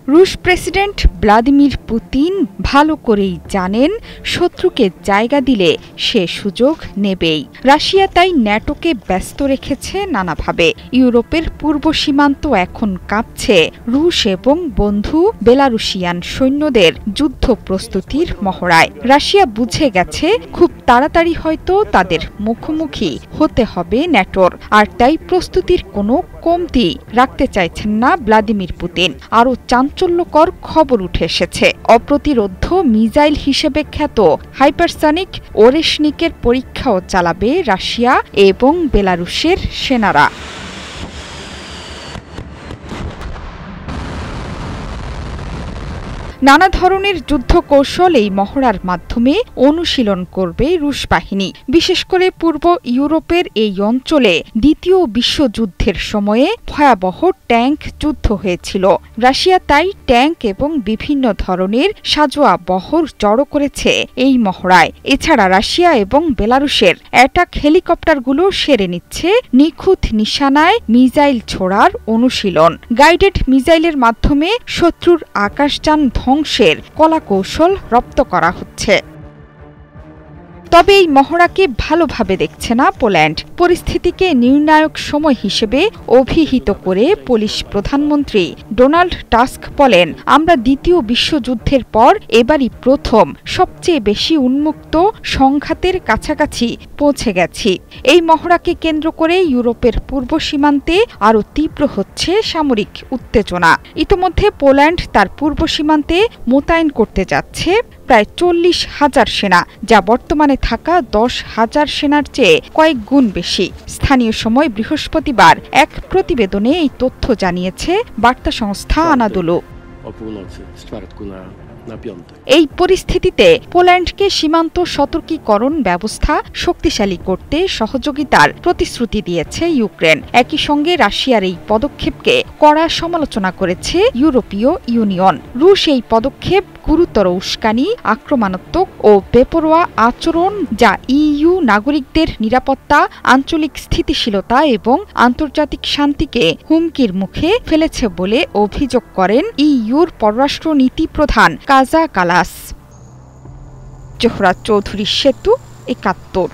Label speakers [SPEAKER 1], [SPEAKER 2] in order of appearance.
[SPEAKER 1] রুশ president Vladimir Putin ভালো করেই জানেন শত্রুকে জায়গা দিলে সে সুযোগ নেবেই। রাশিয়া তাই ন্যাটোকে ব্যস্ত রেখেছে নানাভাবে। ইউরোপের পূর্ব সীমান্ত এখন কাঁপছে রুশ এবং বন্ধু বেলারুশিয়ান সৈন্যদের যুদ্ধ প্রস্তুতির মহড়ায়। রাশিয়া বুঝে গেছে খুব তাড়াতাড়ি হয়তো তাদের মুখোমুখি হতে হবে ন্যাটোর, আর তাই প্রস্তুতির কোনো কমতি রাখতে চাইছেন না ভ্লাদিমির পুতিন। আরও চাঞ্চল্যকর খবর উঠে এসেছে। অপ্রতিরোধ্য মিসাইল হিসেবে খ্যাত হাইপারসনিক ওরেশনিকের পরীক্ষাও চালাবে রাশিয়া এবং বেলারুশের সেনারা। নানা ধরনের যুদ্ধ কৌশল এই মহড়ার মাধ্যমে অনুশীলন করবে রুশ বাহিনী। বিশেষ করে পূর্ব ইউরোপের এই অঞ্চলে দ্বিতীয় বিশ্বযুদ্ধের সময়ে ভয়াবহ ট্যাঙ্ক যুদ্ধ হয়েছিল। রাশিয়া তাই ট্যাঙ্ক এবং বিভিন্ন ধরনের সাজোয়া বহর জড়ো করেছে এই মহড়ায়। এছাড়া রাশিয়া এবং বেলারুশের অ্যাটাক হেলিকপ্টারগুলো সেরে নিচ্ছে নিখুঁত নিশানায় মিসাইল ছোড়ার অনুশীলন। গাইডেড মিসাইলের মাধ্যমে শত্রুর আকাশযান ধ্বংসের কলাকৌশল রপ্ত করা হচ্ছে। তবে এই মহড়াকে ভালোভাবে দেখছে না পোল্যান্ড। পরিস্থিতিকে নির্ণায়ক সময় হিসেবে অভিহিত করে পোলিশ প্রধানমন্ত্রী ডোনাল্ড টাস্ক বলেন, আমরা দ্বিতীয় বিশ্বযুদ্ধের পর এবারই প্রথম সবচেয়ে বেশি উন্মুক্ত সংঘাতের কাছাকাছি পৌঁছে গেছি। এই মহড়াকে কেন্দ্র করে ইউরোপের পূর্ব সীমান্তে আরও তীব্র হচ্ছে সামরিক উত্তেজনা। ইতোমধ্যে পোল্যান্ড তার পূর্ব সীমান্তে মোতায়েন করতে যাচ্ছে প্রায় 40,000 সেনা, যা বর্তমানে থাকা 10,000 সেনার চেয়ে কয়েক গুণ বেশি। স্থানীয় সময় বৃহস্পতিবার এক প্রতিবেদনে এই তথ্য জানিয়েছে বার্তা সংস্থা আনাদোলু। এই পরিস্থিতিতে পোল্যান্ডকে সীমান্ত সতর্কীকরণ ব্যবস্থা শক্তিশালী করতে সহযোগিতার প্রতিশ্রুতি দিয়েছে ইউক্রেন। একই সঙ্গে রাশিয়ার এই পদক্ষেপকে কড়া সমালোচনা করেছে ইউরোপীয় ইউনিয়ন। রুশ এই পদক্ষেপ গুরুতর উস্কানি, আক্রমণাত্মক ও বেপরোয়া আচরণ, যা ইইউ নাগরিকদের নিরাপত্তা, আঞ্চলিক স্থিতিশীলতা এবং আন্তর্জাতিক শান্তিকে হুমকির মুখে ফেলেছে বলে অভিযোগ করেন ইইউর পররাষ্ট্র নীতি প্রধান কাজা কালাস। জোহরা চৌধুরী সেতু, ৭১।